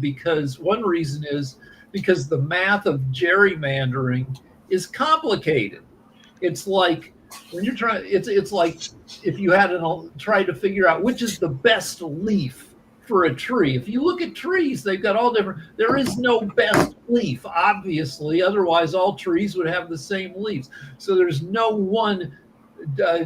because one reason is because the math of gerrymandering is complicated. It's like when you're trying, it's like if you had an try to figure out which is the best leaf for a tree. If you look at trees, they've got all different. There is no best leaf, obviously. Otherwise, all trees would have the same leaves. So there's no one uh,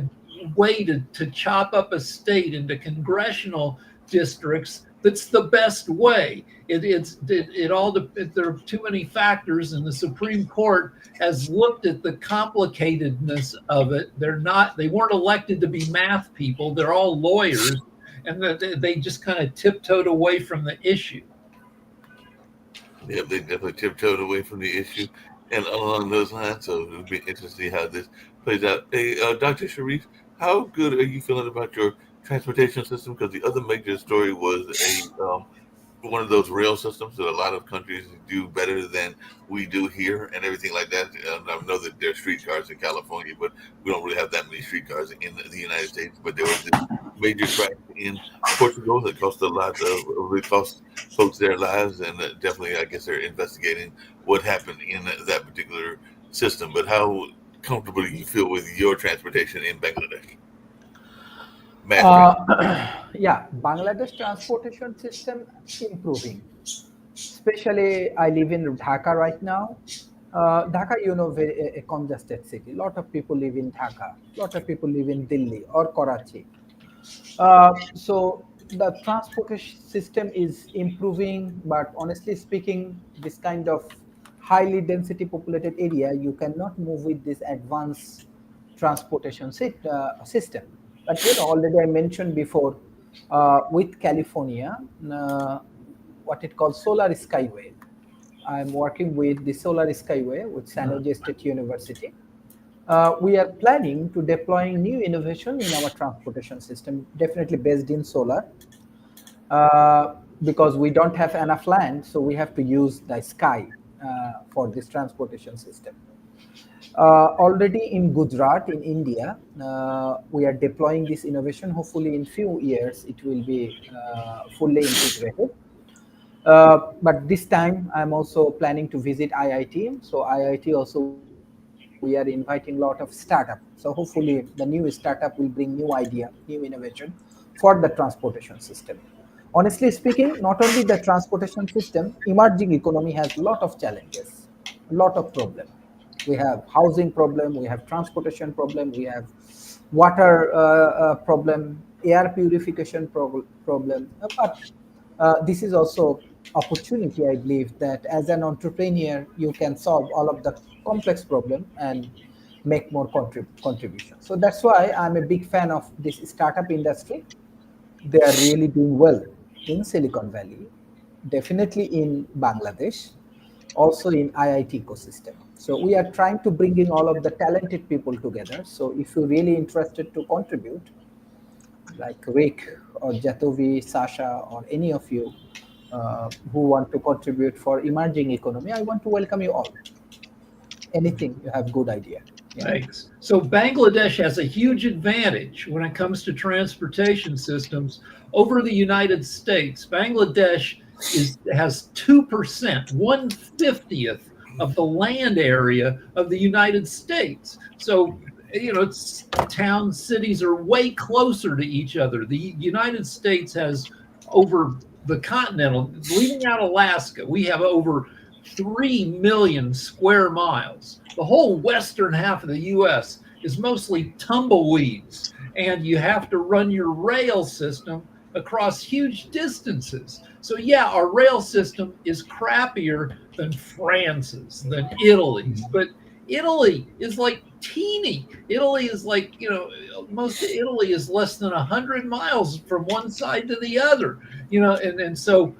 way to chop up a state into congressional districts that's the best way. It all there are too many factors, and the Supreme Court has looked at the complicatedness of it. They weren't elected to be math people. They're all lawyers, and they just kind of tiptoed away from the issue. Yeah, they definitely tiptoed away from the issue, and along those lines. So it'll be interesting to see how this plays out. Hey, Dr. Sharif, how good are you feeling about your transportation system? Because the other major story was a one of those rail systems that a lot of countries do better than we do here and everything like that. I know that there's streetcars in California, but we don't really have that many streetcars in the United States. But there was this major crash in Portugal that cost a lot of, really cost folks their lives. And definitely, I guess they're investigating what happened in that particular system. But how comfortable do you feel with your transportation in Bangladesh? Mass transit. Yeah, Bangladesh transportation system improving. Especially, I live in Dhaka right now. Dhaka, very a congested city. A lot of people live in Dhaka. A lot of people live in Delhi or Karachi. So the transportation system is improving, but honestly speaking, this kind of highly density populated area, you cannot move with this advanced transportation system. But already I mentioned before, with California, uh, what it calls Solar Skyway. I'm working with the Solar Skyway with San Jose State University. We are planning to deploying new innovation in our transportation system, definitely based in solar, uh, because we don't have enough land, so we have to use the sky for this transportation system. Already in Gujarat, in India, we are deploying this innovation. Hopefully, in few years, it will be fully integrated. But this time, I'm also planning to visit IIT. So IIT also, we are inviting a lot of startup. So hopefully, the new startup will bring new idea, new innovation for the transportation system. Honestly speaking, not only the transportation system, emerging economy has a lot of challenges, a lot of problem. We have housing problem, we have transportation problem, we have water problem, air purification problem. But this is also opportunity, I believe, that as an entrepreneur, you can solve all of the complex problem and make more contribution. So that's why I'm a big fan of this startup industry. They are really doing well in Silicon Valley, definitely in Bangladesh, also in IIT ecosystem. So we are trying to bring in all of the talented people together. So if you're really interested to contribute, like Rick or Jatovi, Sasha, or any of you who want to contribute for emerging economy, I want to welcome you all. Anything you have good idea. Yeah. Thanks. So Bangladesh has a huge advantage when it comes to transportation systems over the United States. Bangladesh has 2%, 1/50th of the land area of the United States. So it's towns, cities are way closer to each other. The United States has over the continental, leaving out Alaska, we have over 3 million square miles. The whole western half of the US is mostly tumbleweeds, and you have to run your rail system across huge distances. So, yeah, our rail system is crappier than France's, than Italy's, but Italy is like teeny. Italy is like, most of Italy is less than 100 miles from one side to the other, and so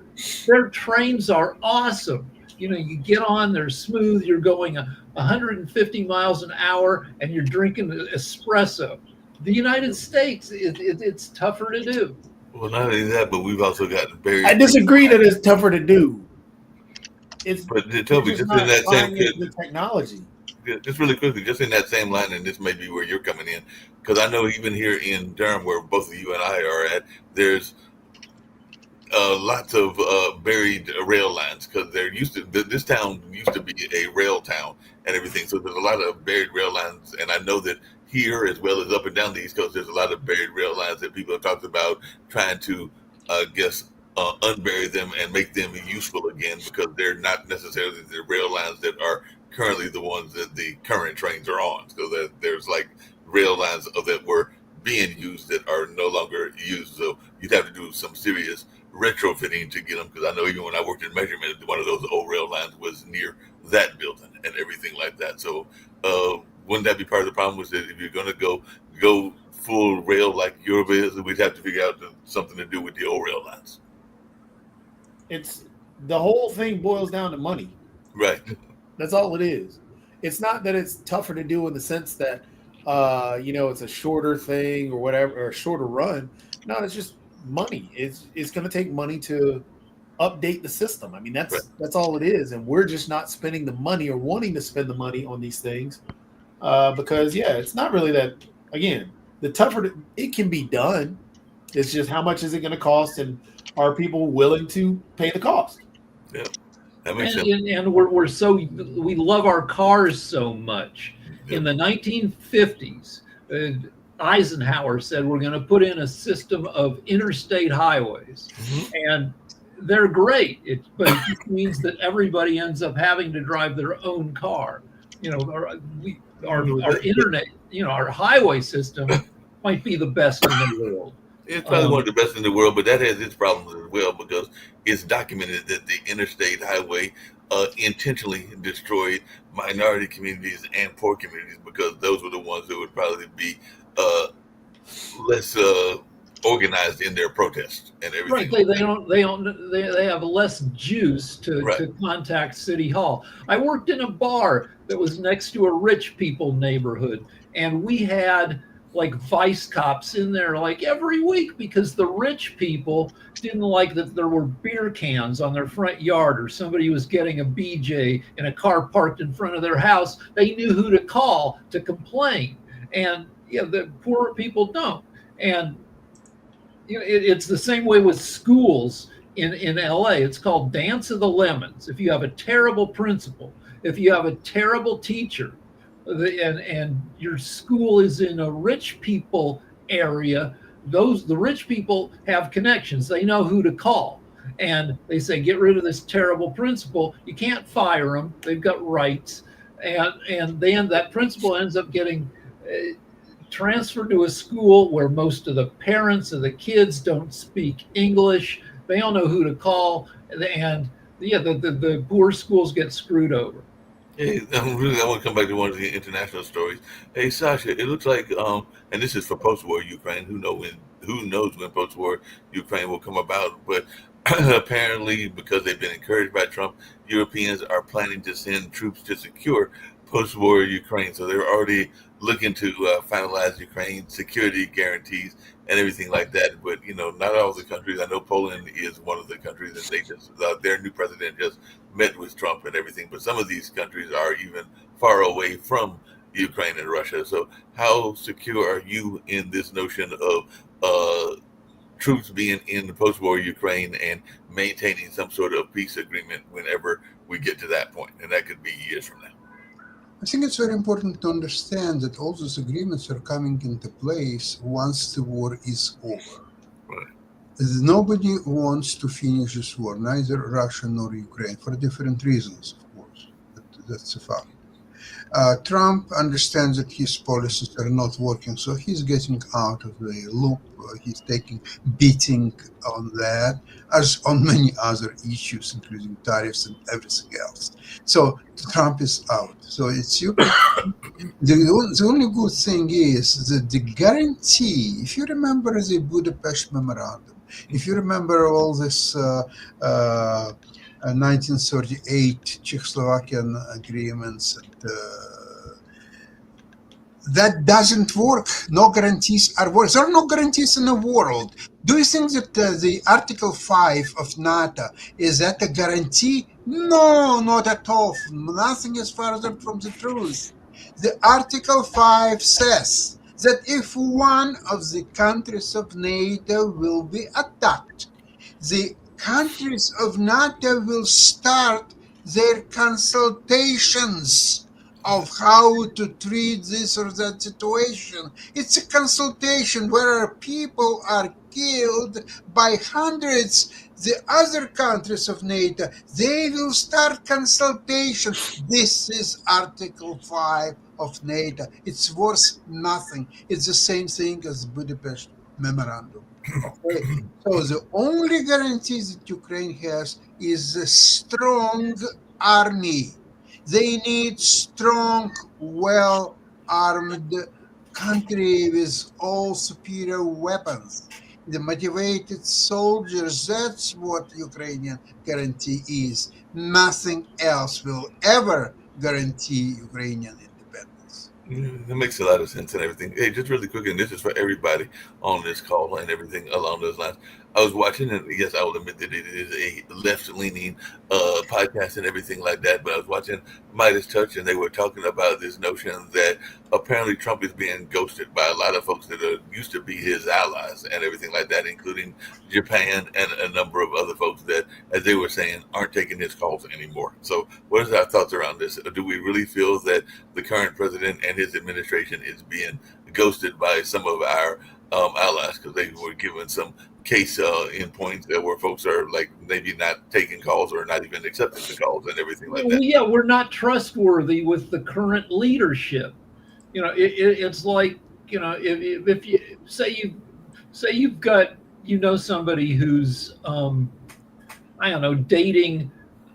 their trains are awesome. You get on, they're smooth, you're going 150 miles an hour and you're drinking espresso. The United States, it's tougher to do. Well, not only that, but we've also got I very disagree that it's tougher to do. It's But we're Toby, just just in not that same buying into the technology. just really quickly, just in that same line, and this may be where you're coming in, because I know even here in Durham, where both of you and I are at, there's lots of buried rail lines because there used to this town used to be a rail town and everything. So there's a lot of buried rail lines, and I know that here as well as up and down the East Coast, there's a lot of buried rail lines that people have talked about trying to, I guess, unbury them and make them useful again because they're not necessarily the rail lines that are currently the ones that the current trains are on. So there's like rail lines that were being used that are no longer used. So you'd have to do some serious retrofitting to get them, because I know even when I worked in measurement, one of those old rail lines was near that building and everything like that. So wouldn't that be part of the problem? Was that if you're going to go full rail like Europe is, we'd have to figure out something to do with the old rail lines. It's the whole thing boils down to money. Right. That's all it is. It's not that it's tougher to do in the sense that it's a shorter thing or whatever, or a shorter run. No, it's just money. It's going to take money to update the system. I mean, that's all it is, and we're just not spending the money or wanting to spend the money on these things because it's not really that. Again, the tougher it can be done. It's just how much is it going to cost, and are people willing to pay the cost? Yeah, that makes sense. And we love our cars so much. Yep. In the 1950s, Eisenhower said we're going to put in a system of interstate highways, and they're great. But it just means that everybody ends up having to drive their own car. Our internet, our highway system might be the best in the world. It's probably one of the best in the world, but that has its problems as well because it's documented that the interstate highway intentionally destroyed minority communities and poor communities because those were the ones that would probably be less organized in their protests and everything. Right, they have less juice to contact City Hall. I worked in a bar that was next to a rich people neighborhood, and we had like vice cops in there like every week because the rich people didn't like that there were beer cans on their front yard or somebody was getting a BJ in a car parked in front of their house. They knew who to call to complain, and the poor people don't. And it's the same way with schools in LA. It's called Dance of the Lemons. If you have a terrible principal, if you have a terrible teacher, and your school is in a rich people area, the rich people have connections. They know who to call, and they say, get rid of this terrible principal. You can't fire them. They've got rights, and then that principal ends up getting transferred to a school where most of the parents of the kids don't speak English. They don't know who to call, and the poor schools get screwed over. Hey, I want to come back to one of the international stories. Hey, Sasha, it looks like, and this is for post-war Ukraine. Who knows when post-war Ukraine will come about? But apparently, because they've been encouraged by Trump, Europeans are planning to send troops to secure post-war Ukraine. So they're already looking to finalize Ukraine security guarantees and everything like that. But not all the countries. I know Poland is one of the countries that they just their new president just met with Trump and everything. But some of these countries are even far away from Ukraine and Russia. So how secure are you in this notion of troops being in the post-war Ukraine and maintaining some sort of peace agreement whenever we get to that point? And that could be years from now. I think it's very important to understand that all those agreements are coming into place once the war is over. Right. Nobody wants to finish this war, neither Russia nor Ukraine, for different reasons, of course. That's a fact. Trump understands that his policies are not working, so he's getting out of the loop. He's taking beating on that, as on many other issues, including tariffs and everything else. So Trump is out. So it's you. The only good thing is that the guarantee, if you remember the Budapest Memorandum, if you remember all this 1938 Czechoslovakian agreements, that doesn't work. No guarantees are work. There are no guarantees in the world. Do you think that the Article 5 of NATO, is that a guarantee? No, not at all. Nothing is further from the truth. The Article 5 says that if one of the countries of NATO will be attacked, the countries of NATO will start their consultations of how to treat this or that situation. It's a consultation where people are killed by hundreds. The other countries of NATO, they will start consultation. This is Article 5 of NATO. It's worth nothing. It's the same thing as Budapest Memorandum. Okay, so the only guarantee that Ukraine has is a strong army. They need strong, well-armed country with all superior weapons. The motivated soldiers, that's what Ukrainian guarantee is. Nothing else will ever guarantee Ukrainian independence. That makes a lot of sense and everything. Hey, just really quick, and this is for everybody on this call and everything along those lines. I was watching, and yes, I will admit that it is a left-leaning podcast and everything like that, but I was watching Midas Touch, and they were talking about this notion that apparently Trump is being ghosted by a lot of folks that used to be his allies and everything like that, including Japan and a number of other folks that, as they were saying, aren't taking his calls anymore. So what is our thoughts around this? Do we really feel that the current president and his administration is being ghosted by some of our allies because they were given some case in points where folks are like maybe not taking calls or not even accepting the calls and everything like that? Yeah, we're not trustworthy with the current leadership. It's like, if you say you've got somebody who's I don't know, dating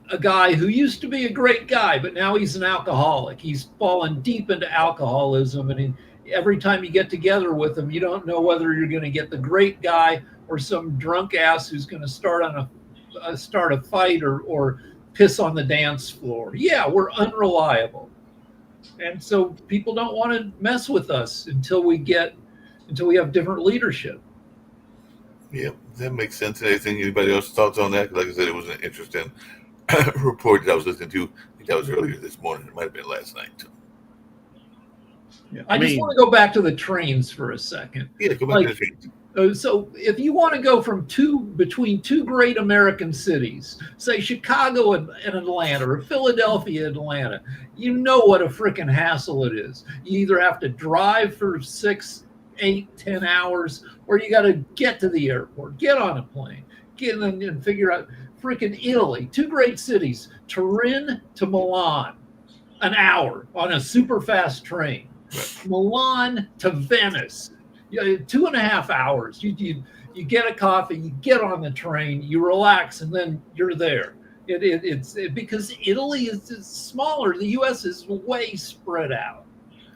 a guy who used to be a great guy, but now he's an alcoholic. He's fallen deep into alcoholism, and every time you get together with him, you don't know whether you're going to get the great guy or some drunk ass who's going to start a fight or piss on the dance floor. Yeah, we're unreliable, and so people don't want to mess with us until we have different leadership. Yeah, that makes sense. Anything? Anybody else thoughts on that? Like I said, it was an interesting report that I was listening to. I think that was earlier this morning. It might have been last night too. Yeah, I just want to go back to the trains for a second. Yeah, go back to the trains. So if you want to go between two great American cities, say Chicago and Atlanta or Philadelphia and Atlanta, you know what a freaking hassle it is. You either have to drive for 6, 8, 10 hours, or you got to get to the airport, get on a plane, get in and figure out freaking Italy. Two great cities, Turin to Milan, an hour on a super fast train. Right. Milan to Venice, 2.5 hours. You get a coffee, you get on the train, you relax, and then you're there. It's because Italy is smaller. The U.S. is way spread out.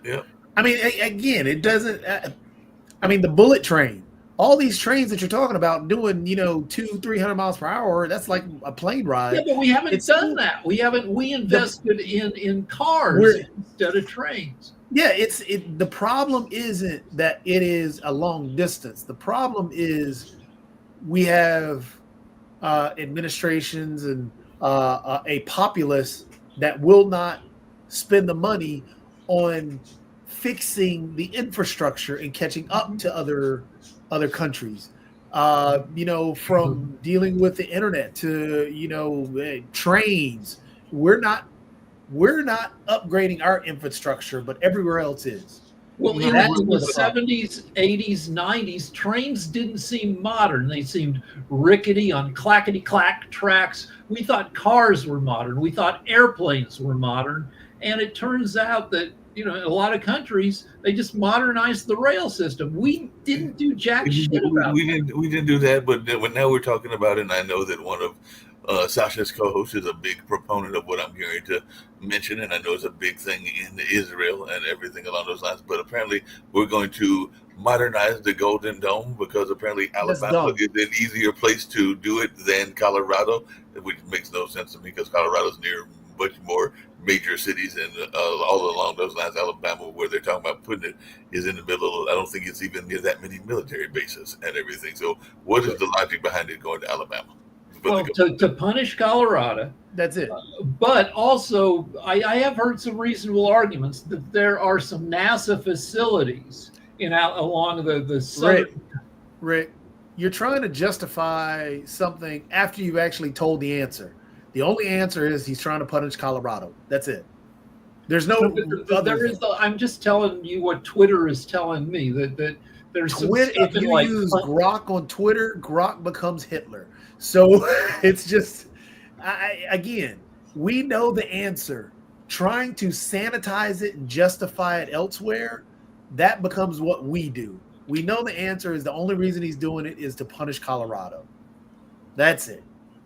Yeah. I mean, again, it doesn't. The bullet train. All these trains that you're talking about doing, 200-300 miles per hour, that's like a plane ride. Yeah, but we haven't done that. We invested in cars instead of trains. Yeah, the problem isn't that it is a long distance. The problem is we have administrations and a populace that will not spend the money on fixing the infrastructure and catching up to other countries. From dealing with the internet to trains. We're not upgrading our infrastructure, but everywhere else is. Well, in the 70s, 80s, 90s, trains didn't seem modern. They seemed rickety on clackety-clack tracks. We thought cars were modern. We thought airplanes were modern. And it turns out that, in a lot of countries, they just modernized the rail system. We didn't do jack shit about it. We didn't do that, but now we're talking about it, and I know that one of Sasha's co-host is a big proponent of what I'm going to mention, and I know it's a big thing in Israel and everything along those lines. But apparently, we're going to modernize the Golden Dome because apparently Alabama is an easier place to do it than Colorado, which makes no sense to me because Colorado's near much more major cities and all along those lines. Alabama, where they're talking about putting it, is in the middle. I don't think it's even near that many military bases and everything. So, what is the logic behind it going to Alabama? Well, to punish Colorado. That's it. But also, I have heard some reasonable arguments that there are some NASA facilities along the southern. Rick, you're trying to justify something after you've actually told the answer. The only answer is he's trying to punish Colorado. That's it. There's no there is. I'm just telling you what Twitter is telling me that there's Twitter. If you use Grok on Twitter, Grok becomes Hitler. So it's just, again, we know the answer. Trying to sanitize it and justify it elsewhere, that becomes what we do. We know the answer is the only reason he's doing it is to punish Colorado. That's it.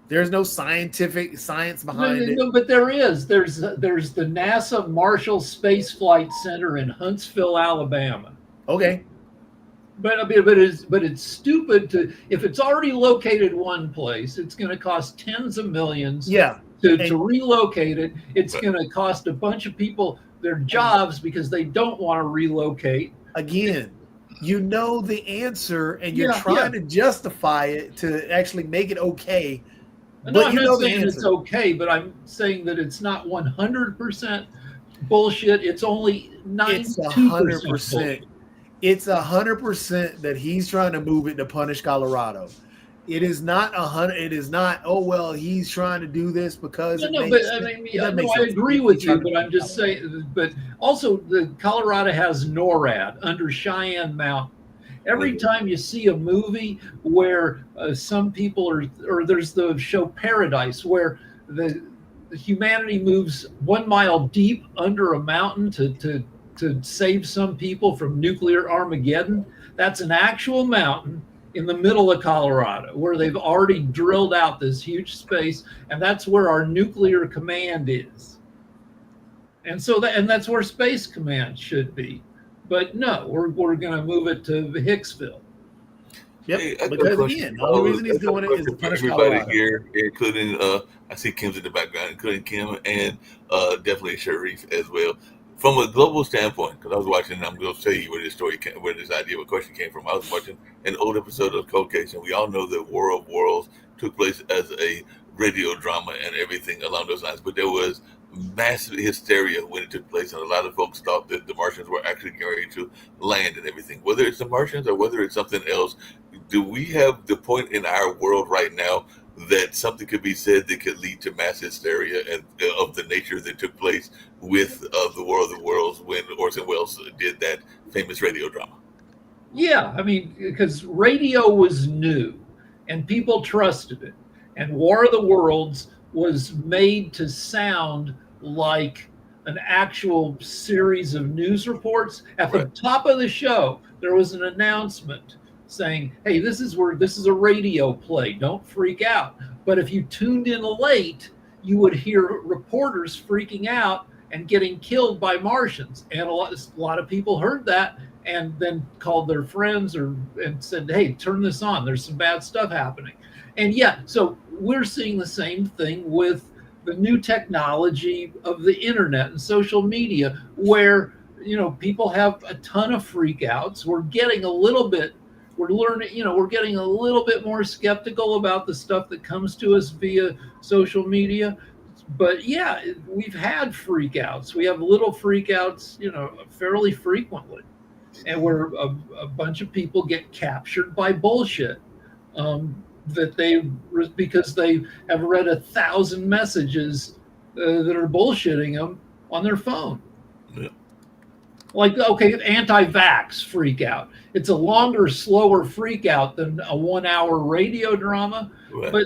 There's no science behind it. No, but there is. There's the NASA Marshall Space Flight Center in Huntsville, Alabama. Okay. But it's stupid to, if it's already located one place, it's going to cost tens of millions. Yeah. To relocate it. It's going to cost a bunch of people their jobs because they don't want to relocate. Again, you know the answer, and you're trying to justify it to actually make it okay. No, I'm not saying it's okay, but I'm saying that it's not 100% bullshit. It's only 92%. It's 100% that he's trying to move it to punish Colorado. It is not 100. It is not. Oh well, he's trying to do this because. I agree with you, but I'm just saying. But also, the Colorado has NORAD under Cheyenne Mountain. Every time you see a movie where some people or there's the show Paradise, where the humanity moves 1 mile deep under a mountain to save some people from nuclear Armageddon. That's an actual mountain in the middle of Colorado, where they've already drilled out this huge space, and that's where our nuclear command is. And so that's where Space Command should be. But no, we're going to move it to Hicksville. Yep, because again, the only reason he's doing it is to punish Colorado. Here, including I see Kim's in the background, including Kim and definitely Sharif as well. From a global standpoint, because I was watching, I'm going to tell you where this idea of a question came from. I was watching an old episode of Cold Case, and we all know that War of Worlds took place as a radio drama and everything along those lines. But there was massive hysteria when it took place, and a lot of folks thought that the Martians were actually getting ready to land and everything. Whether it's the Martians or whether it's something else, do we have the point in our world right now that something could be said that could lead to mass hysteria and of the nature that took place with the War of the Worlds when Orson Welles did that famous radio drama? Yeah, I mean, because radio was new and people trusted it. And War of the Worlds was made to sound like an actual series of news reports. At the top of the show, there was an announcement saying, hey, this is a radio play. Don't freak out. But if you tuned in late, you would hear reporters freaking out and getting killed by Martians. And a lot of people heard that and then called their friends and said, hey, turn this on. There's some bad stuff happening. And so we're seeing the same thing with the new technology of the internet and social media, where, people have a ton of freakouts. We're getting a little bit more skeptical about the stuff that comes to us via social media. But yeah, we've had freakouts. We have little freakouts, fairly frequently, and where a bunch of people get captured by bullshit. Because they have read 1,000 messages that are bullshitting them on their phone. Yeah. Like, okay, anti-vax freak out. It's a longer, slower freak out than a 1-hour radio drama. Right. But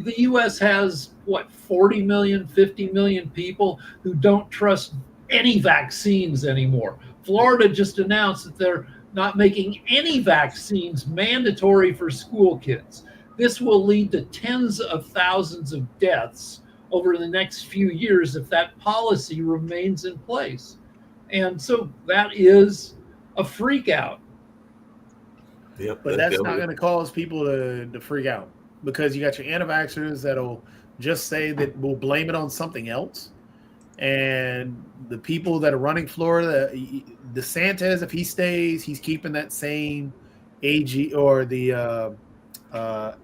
the U.S. has, 40 million, 50 million people who don't trust any vaccines anymore. Florida just announced that they're not making any vaccines mandatory for school kids. This will lead to tens of thousands of deaths over the next few years if that policy remains in place. And so that is a freak out. Yep, but that's not going to cause people to freak out, because you got your anti-vaxxers that'll just say that we'll blame it on something else. And the people that are running Florida, DeSantis, if he stays, he's keeping that same AG or the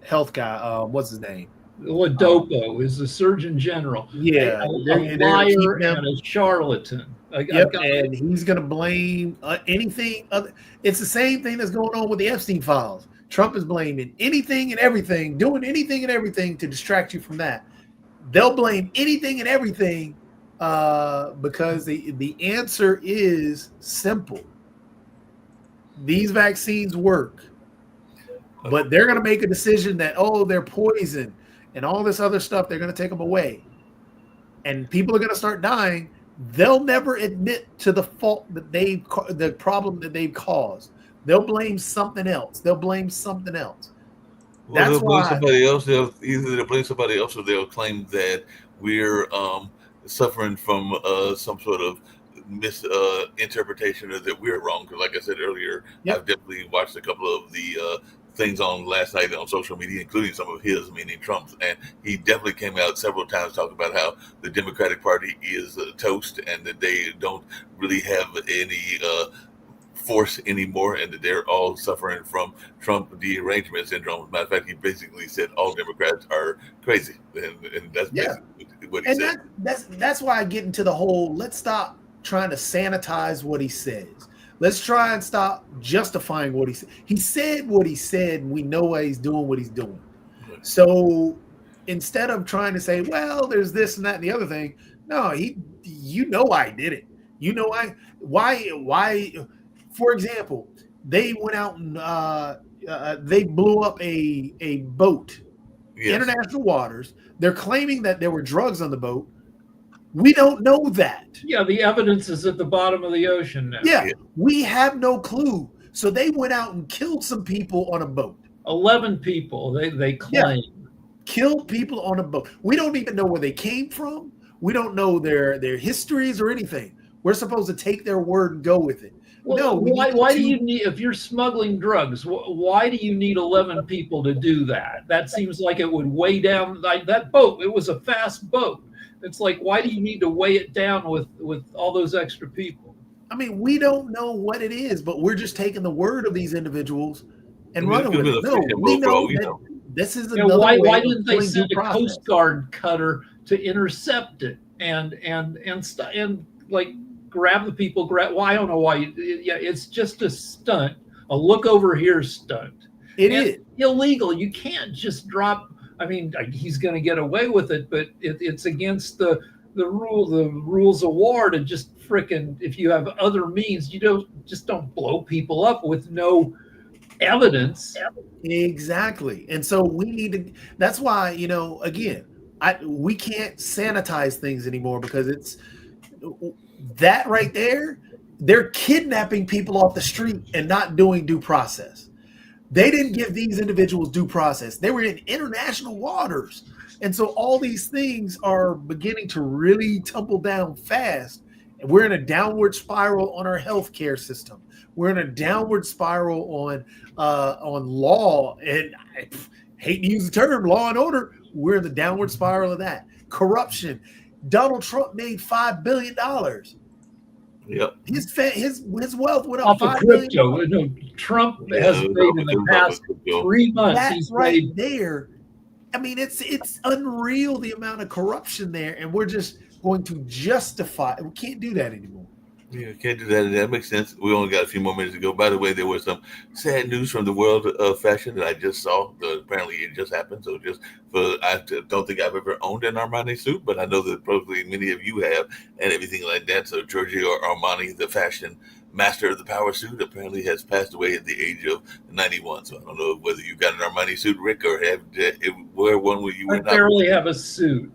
health guy. What's his name? Ladopo is the Surgeon General. Yeah, a liar and a charlatan. And he's going to blame anything other. It's the same thing that's going on with the Epstein files. Trump is blaming anything and everything, doing anything and everything to distract you from that. They'll blame anything and everything because the answer is simple. These vaccines work, but they're going to make a decision that, oh, they're poison and all this other stuff. They're going to take them away. And people are going to start dying. They'll never admit to the fault that the problem that they've caused. They'll blame something else. Well, they'll blame somebody else. They'll blame somebody else, or they'll claim that we're suffering from some sort of misinterpretation, or that we're wrong. Because, like I said earlier, I've definitely watched a couple of the things on last night on social media, including some of his, meaning Trump's, and he definitely came out several times talking about how the Democratic Party is toast and that they don't really have any force anymore, and that they're all suffering from Trump derangement syndrome. As a matter of fact, he basically said all Democrats are crazy, and that's basically what he said. That's why I get into the whole, let's stop trying to sanitize what he says. Let's try and stop justifying what he said. He said what he said, and we know why he's doing what he's doing. So instead of trying to say, well, there's this and that and the other thing, no, you know why he did it. You know why. For example, they went out and they blew up a boat, international waters. They're claiming that there were drugs on the boat. We don't know that. Yeah, the evidence is at the bottom of the ocean now. Yeah, we have no clue. So they went out and killed some people on a boat. 11 people, they claim. Yeah. Killed people on a boat. We don't even know where they came from. We don't know their histories or anything. We're supposed to take their word and go with it. Well, no, why do you need, if you're smuggling drugs, why do you need 11 people to do that? That seems like it would weigh down, like that boat. It was a fast boat. It's like, why do you need to weigh it down with all those extra people? I mean, we don't know what it is, but we're just taking the word of these individuals and running with it. No, we know that this is another way. Why didn't they send a Coast Guard cutter to intercept it and like grab the people? Well, I don't know why. It's just a stunt, a look over here stunt. It is illegal. You can't just drop. I mean, he's going to get away with it, but it's against the rules of war to just frickin', if you have other means, you don't blow people up with no evidence. Exactly. And so we need to, that's why, again, we can't sanitize things anymore, because it's that right there. They're kidnapping people off the street and not doing due process. They didn't give these individuals due process. They were in international waters. And so all these things are beginning to really tumble down fast. And we're in a downward spiral on our healthcare system. We're in a downward spiral on law. And I hate to use the term law and order. We're in the downward spiral of that. Corruption. Donald Trump made $5 billion. Yep. His wealth went up off of $5 crypto. billion. No, Trump has made in the past 3 months. That's right there. I mean, it's unreal the amount of corruption there, and we're just going to justify. We can't do that anymore. Yeah, can't do that. That makes sense. We only got a few more minutes to go. By the way, there was some sad news from the world of fashion that I just saw. Apparently, it just happened. So I don't think I've ever owned an Armani suit, but I know that probably many of you have, and everything like that. So Giorgio Armani, the fashion master of the power suit, apparently has passed away at the age of 91. So I don't know whether you got an Armani suit, Rick, or wear one where you were not. I barely have a suit.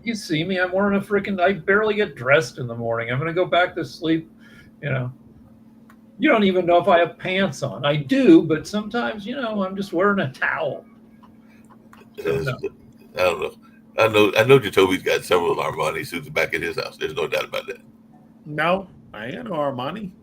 You see me, I'm wearing I barely get dressed in the morning. I'm going to go back to sleep. You don't even know if I have pants on. I do, but sometimes, I'm just wearing a towel. I don't know. I know Jacoby's got several Armani suits back at his house. There's no doubt about that. No, I ain't no Armani.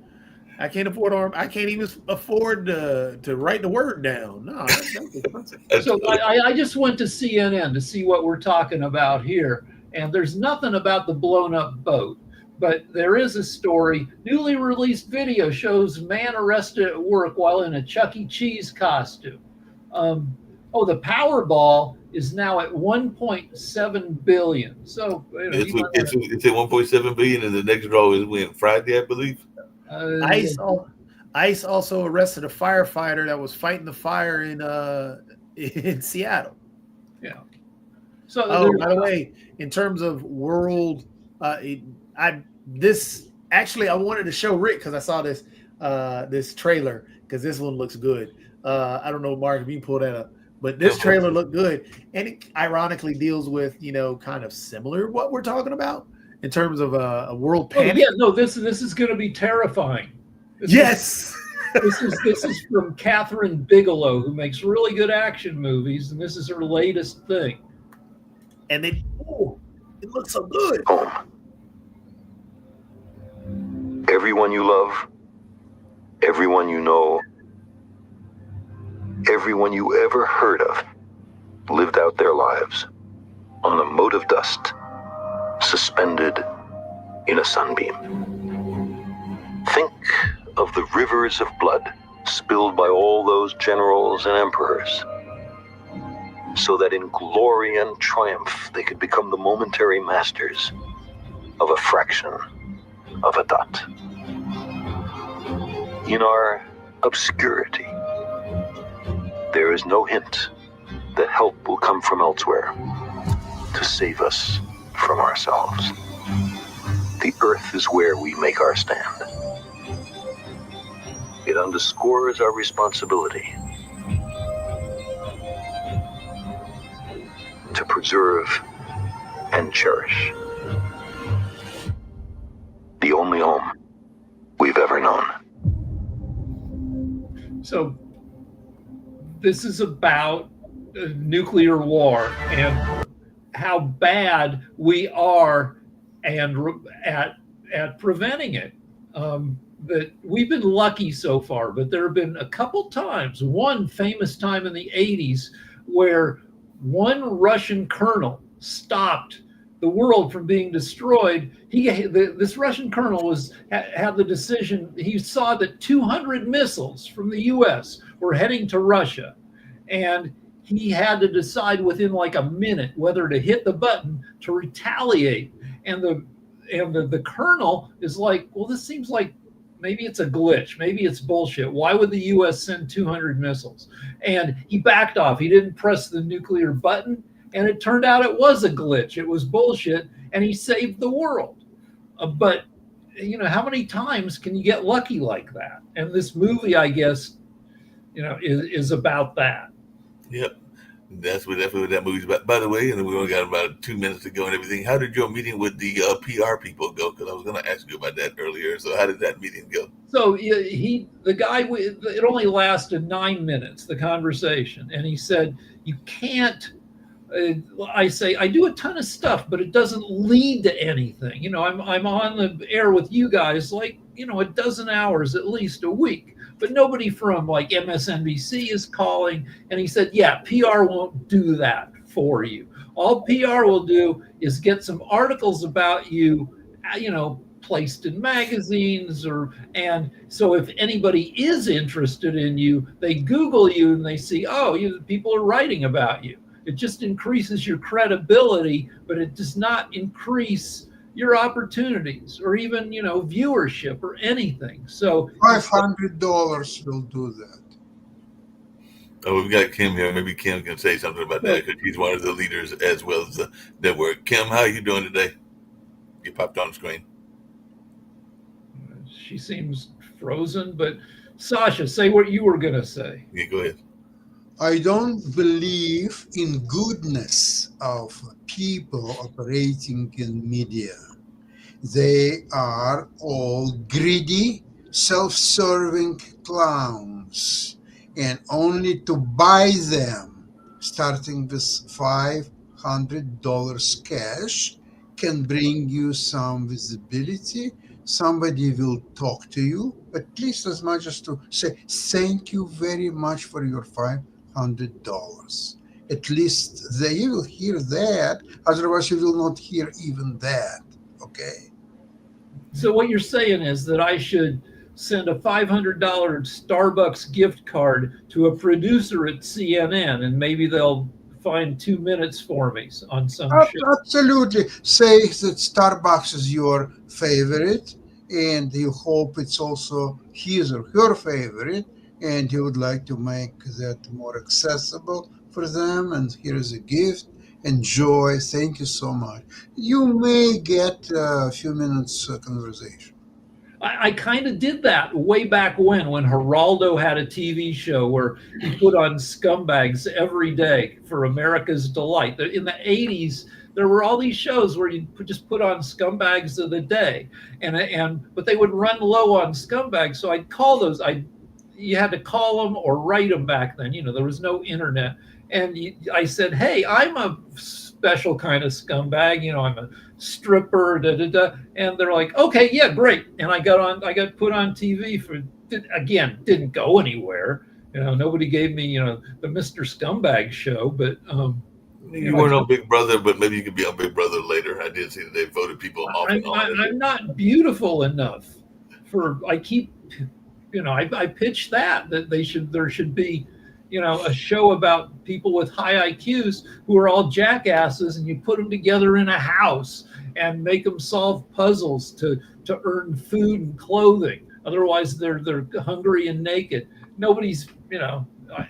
I can't afford I can't even afford to write the word down. No, that's expensive. So I just went to CNN to see what we're talking about here, and there's nothing about the blown up boat, but there is a story. Newly released video shows man arrested at work while in a Chuck E. Cheese costume. The Powerball is now at 1.7 billion. So it's at 1.7 billion, and the next draw is when Friday, I believe. I ICE also arrested a firefighter that was fighting the fire in Seattle. Yeah. So Oh, by the way, in terms of world, I wanted to show Rick because I saw this trailer because this one looks good. I don't know, Mark, if you can pull that up, but this trailer looked good, and it ironically deals with kind of similar what we're talking about in terms of a world panic. Yeah, no, this is going to be terrifying. This is from Catherine Bigelow, who makes really good action movies, and this is her latest thing. And it looks so good. Home. Everyone you love, everyone you know, everyone you ever heard of lived out their lives on a mote of dust, suspended in a sunbeam. Think of the rivers of blood spilled by all those generals and emperors, so that in glory and triumph they could become the momentary masters of a fraction of a dot. In our obscurity, there is no hint that help will come from elsewhere to save us from ourselves. The earth is where we make our stand. It underscores our responsibility to preserve and cherish the only home we've ever known. So this is about nuclear war and how bad we are and at preventing it. That we've been lucky so far, but there have been a couple times, one famous time in the 80s where one Russian colonel stopped the world from being destroyed. This Russian colonel had the decision. He saw that 200 missiles from the U.S. were heading to Russia, and he had to decide within like a minute whether to hit the button to retaliate. And the colonel is like, well, this seems like maybe it's a glitch. Maybe it's bullshit. Why would the U.S. send 200 missiles? And he backed off. He didn't press the nuclear button. And it turned out it was a glitch. It was bullshit. And he saved the world. But, how many times can you get lucky like that? And this movie, I guess, is about that. Yep. That's definitely what that movie's about. By the way, and we only got about 2 minutes to go and everything. How did your meeting with the PR people go? Because I was going to ask you about that earlier. So how did that meeting go? So it only lasted 9 minutes, the conversation. And he said, you can't, I say, I do a ton of stuff, but it doesn't lead to anything. I'm on the air with you guys like, a dozen hours at least a week. But nobody from like MSNBC is calling. And he said, yeah, PR won't do that for you. All PR will do is get some articles about you, placed in magazines and so if anybody is interested in you, they Google you and they see, people are writing about you. It just increases your credibility, but it does not increase your opportunities or even, viewership or anything. So $500 will do that. Oh, we've got Kim here. Maybe Kim can say something about that because she's one of the leaders as well as the network. Kim, how are you doing today? You popped on the screen. She seems frozen, but Sasha, say what you were going to say. Yeah, go ahead. I don't believe in goodness of people operating in media. They are all greedy, self-serving clowns, and only to buy them, starting with $500 cash, can bring you some visibility. Somebody will talk to you, at least as much as to say, thank you very much for your $500. At least you will hear that. Otherwise, you will not hear even that. Okay. So what you're saying is that I should send a $500 Starbucks gift card to a producer at CNN, and maybe they'll find 2 minutes for me on some show. Absolutely. Say that Starbucks is your favorite, and you hope it's also his or her favorite, and you would like to make that more accessible for them. And here is a gift. Enjoy. Thank you so much. You may get a few minutes conversation. I kind of did that way back when Geraldo had a TV show where he put on scumbags every day for America's delight. In the 80s, there were all these shows where you just put on scumbags of the day, but they would run low on scumbags. So I'd call those. You had to call them or write them back then. There was no internet, and I said, "Hey, I'm a special kind of scumbag. I'm a stripper, and they're like, okay, yeah, great. And I got put on TV didn't go anywhere. Nobody gave me, the Mr. Scumbag show, but you weren't on Big Brother, but maybe you could be on Big Brother later. I did see that they voted people off. I'm not beautiful enough I pitched that there should be, a show about people with high IQs who are all jackasses, and you put them together in a house and make them solve puzzles to earn food and clothing. Otherwise, they're hungry and naked. Nobody's, I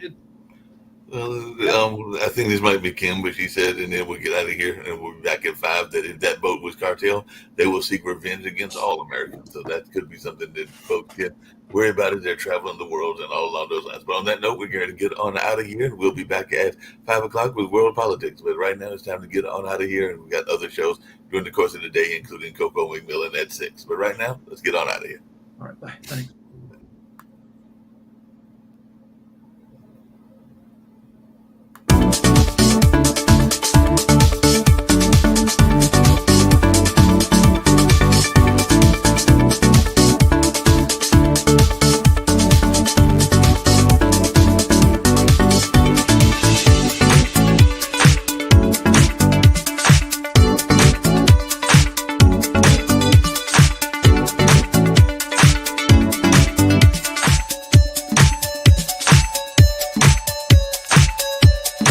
think this might be Kim, but she said, and then we'll get out of here, and we'll be back at 5, that if that vote was cartel, they will seek revenge against all Americans. So that could be something that folks can worry about as they're traveling the world and all along those lines. But on that note, we're going to get on out of here. We'll be back at 5 o'clock with World Politics. But right now, it's time to get on out of here, and we got other shows during the course of the day, including Coco McMillan at 6. But right now, let's get on out of here. All right, bye. Thanks.